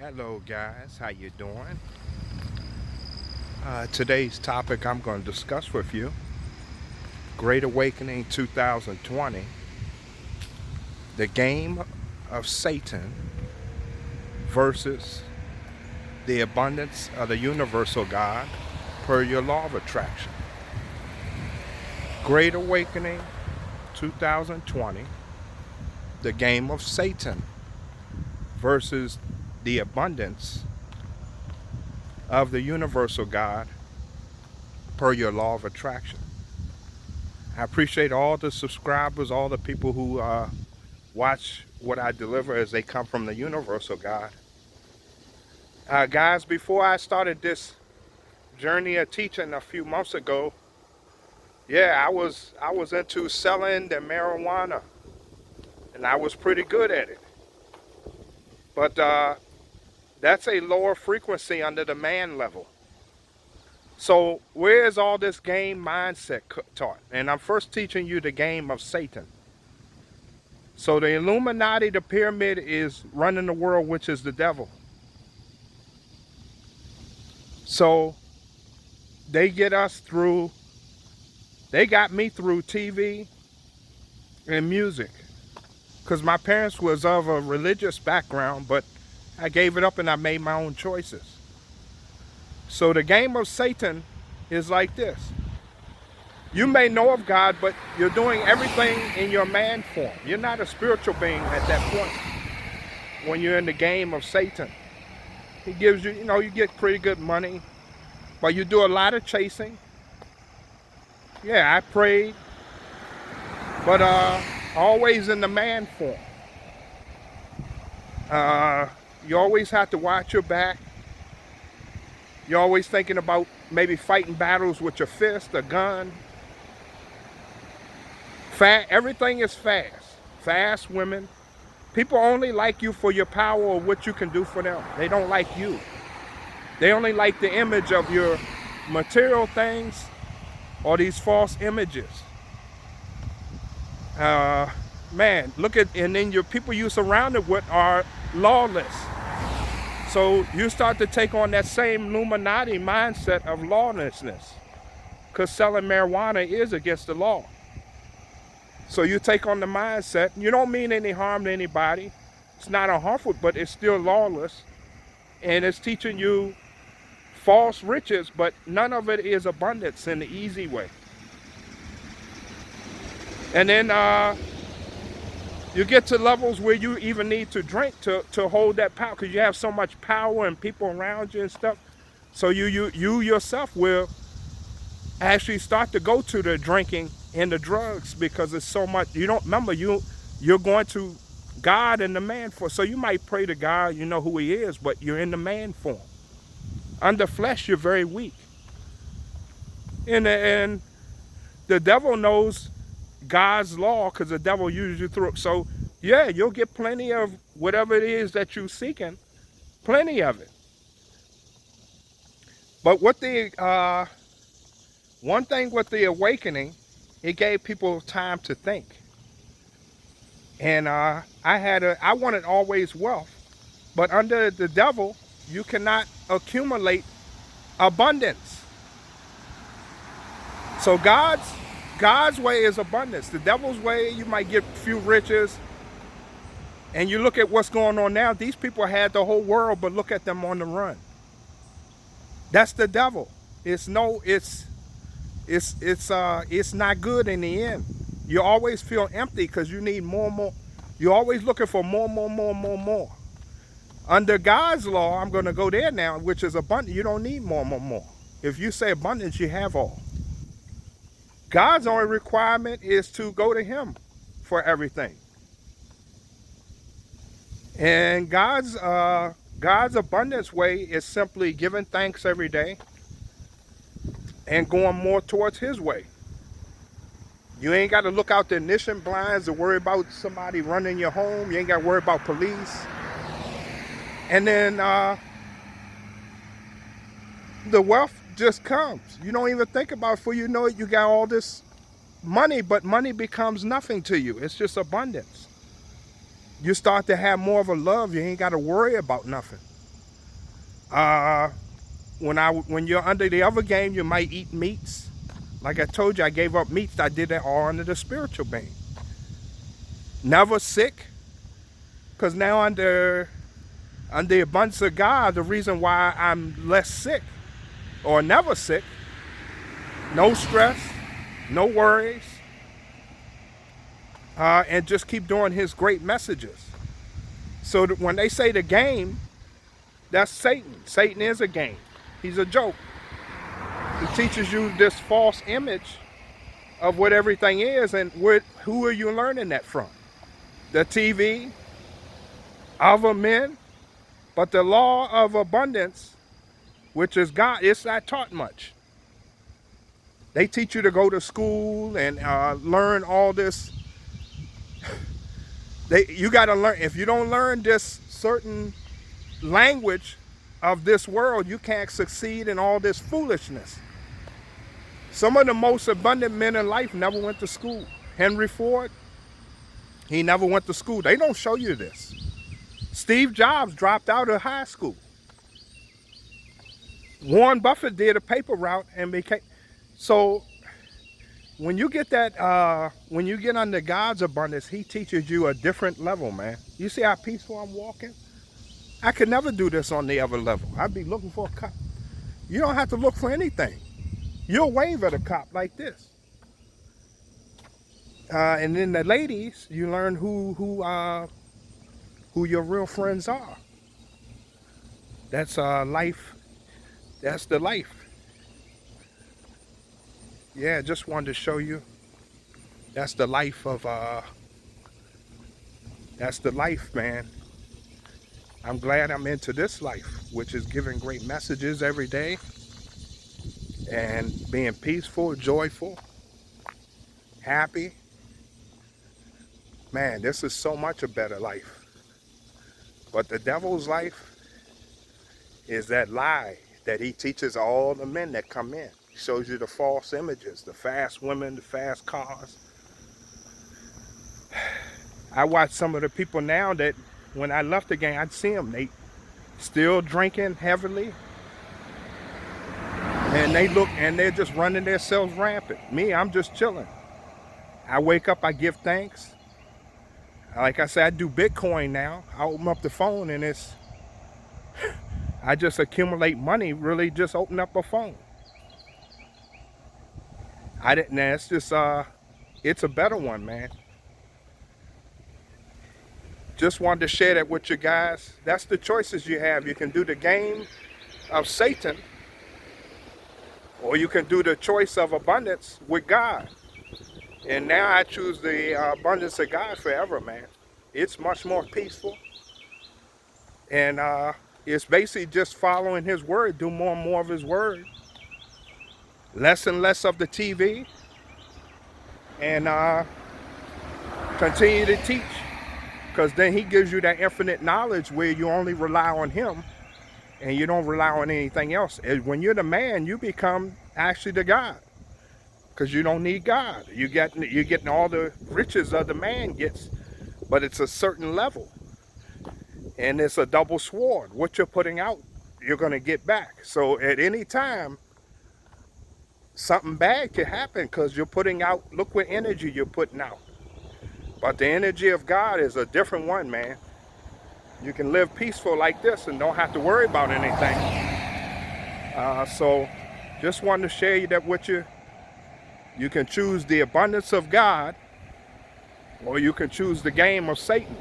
Hello guys, how you doing? Today's topic I'm going to discuss with you, Great Awakening 2020, the game of Satan versus the abundance of the universal God per your law of attraction. Great Awakening 2020, the game of Satan versus the abundance of the universal God per your law of attraction. I appreciate all the subscribers, all the people who watch what I deliver as they come from the universal God. Guys, before I started this journey of teaching a few months ago, yeah, I was into selling the marijuana, and I was pretty good at it. But that's a lower frequency under the man level. So where is all this game mindset taught? And I'm first teaching you the game of Satan. So the Illuminati, the pyramid, is running the world, which is the devil. So they get us through, they got me through TV and music. Because my parents was of a religious background, but I gave it up and I made my own choices. So the game of Satan is like this. You may know of God, but you're doing everything in your man form. You're not a spiritual being at that point when you're in the game of Satan. He gives you, you get pretty good money, but you do a lot of chasing. Yeah, I prayed, but always in the man form. You always have to watch your back. You're always thinking about maybe fighting battles with your fist, a gun. Everything is fast. Fast women. People only like you for your power or what you can do for them. They don't like you. They only like the image of your material things or these false images. Man, look at, and then your people you're surrounded with are lawless. So you start to take on that same Illuminati mindset of lawlessness, because selling marijuana is against the law. So you take on the mindset, you don't mean any harm to anybody. It's not a harmful, but it's still lawless. And it's teaching you false riches, but none of it is abundance in the easy way. And then you get to levels where you even need to drink to hold that power, because you have so much power and people around you and stuff. So you yourself will actually start to go to the drinking and the drugs, because it's so much. You don't remember, you're going to God in the man form. So you might pray to God, you know who he is, but you're in the man form. Under flesh, you're very weak. And the devil knows God's law, because the devil uses you through it. So yeah, you'll get plenty of whatever it is that you're seeking, plenty of it. But what one thing with the awakening, it gave people time to think. And I wanted always wealth, but under the devil, you cannot accumulate abundance. So God's way is abundance. The devil's way, you might get few riches. And you look at what's going on now, these people had the whole world, but look at them on the run. That's the devil. It's not good in the end. You always feel empty because you need more and more. You're always looking for more. Under God's law, I'm going to go there now, which is abundant. You don't need more. If you say abundance, you have all. God's only requirement is to go to him for everything. And God's abundance way is simply giving thanks every day and going more towards his way. You ain't got to look out the ignition blinds to worry about somebody running your home. You ain't got to worry about police. And then the wealth just comes. You don't even think about it. Before you know it, you got all this money, but money becomes nothing to you. It's just abundance. You start to have more of a love. You ain't got to worry about nothing. Uh, when you're under the other game, you might eat meats. Like I told you, I gave up meats. I did that all under the spiritual being. Never sick, because now under the abundance of God, the reason why I'm less sick or never sick, no stress, no worries, and just keep doing His great messages. So that when they say the game, that's Satan. Satan is a game. He's a joke. He teaches you this false image of what everything is, and who are you learning that from? The TV, other men, but the law of abundance, which is God, it's not taught much. They teach you to go to school and learn all this. You got to learn. If you don't learn this certain language of this world, you can't succeed in all this foolishness. Some of the most abundant men in life never went to school. Henry Ford, he never went to school. They don't show you this. Steve Jobs dropped out of high school. Warren Buffett did a paper route and became. So when you get that, when you get under God's abundance, He teaches you a different level, man. You see how peaceful I'm walking? I could never do this on the other level. I'd be looking for a cop. You don't have to look for anything. You'll wave at a cop like this. And then the ladies, you learn who your real friends are. That's life. That's the life. Yeah, just wanted to show you. That's the life of. That's the life, man. I'm glad I'm into this life, which is giving great messages every day and being peaceful, joyful, happy. Man, this is so much a better life. But the devil's life is that lie that he teaches all the men that come in. He shows you the false images, the fast women, the fast cars. I watch some of the people now that when I left the game, I'd see them. They still drinking heavily. And they look, and they're just running themselves rampant. Me, I'm just chilling. I wake up, I give thanks. Like I said, I do Bitcoin now. I open up the phone and I just accumulate money, really just open up a phone. It's just, it's a better one, man. Just wanted to share that with you guys. That's the choices you have. You can do the game of Satan, or you can do the choice of abundance with God. And now I choose the abundance of God forever, man. It's much more peaceful. And it's basically just following His word, do more and more of His word. Less and less of the TV. And continue to teach. Because then He gives you that infinite knowledge where you only rely on Him and you don't rely on anything else. And when you're the man, you become actually the God. Because you don't need God. You're getting all the riches of the man gets, but it's a certain level. And it's a double sword. What you're putting out, you're going to get back. So at any time, something bad could happen because you're putting out, look what energy you're putting out. But the energy of God is a different one, man. You can live peaceful like this and don't have to worry about anything. So just wanted to share you that with you. You can choose the abundance of God, or you can choose the game of Satan.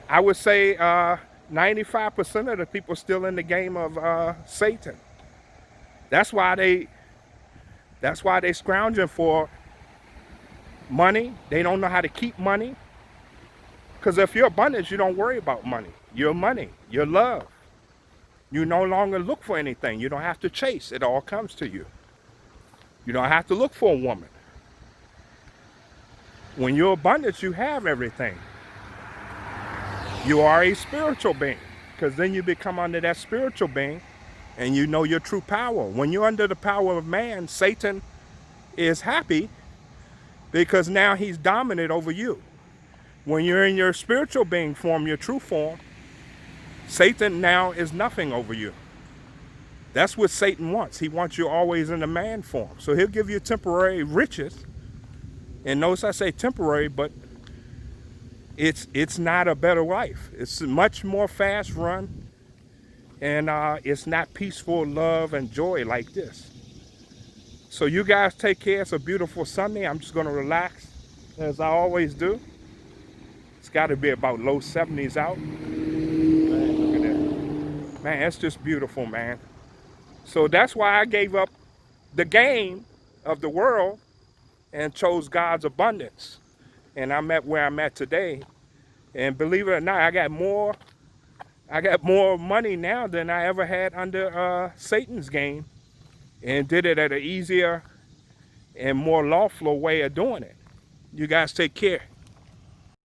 I would say 95% of the people still in the game of Satan. That's why they scrounging for money. They don't know how to keep money. Because if you're abundant, you don't worry about money. Your money, your love. You no longer look for anything. You don't have to chase. It all comes to you. You don't have to look for a woman. When you're abundant, you have everything. You are a spiritual being, because then you become under that spiritual being and you know your true power. When you're under the power of man, Satan is happy because now he's dominant over you. When you're in your spiritual being form, your true form, Satan now is nothing over you. That's what Satan wants. He wants you always in the man form. So he'll give you temporary riches. And notice I say temporary, but it's not a better life. It's a much more fast run, and it's not peaceful love and joy like this. So you guys take care. It's a beautiful Sunday. I'm just going to relax as I always do. It's got to be about low 70s out. Man, look at that. Man, it's just beautiful, man. So that's why I gave up the game of the world and chose God's abundance. And I'm at where I'm at today. And believe it or not, I got more money now than I ever had under Satan's game, and did it at an easier and more lawful way of doing it. You guys take care.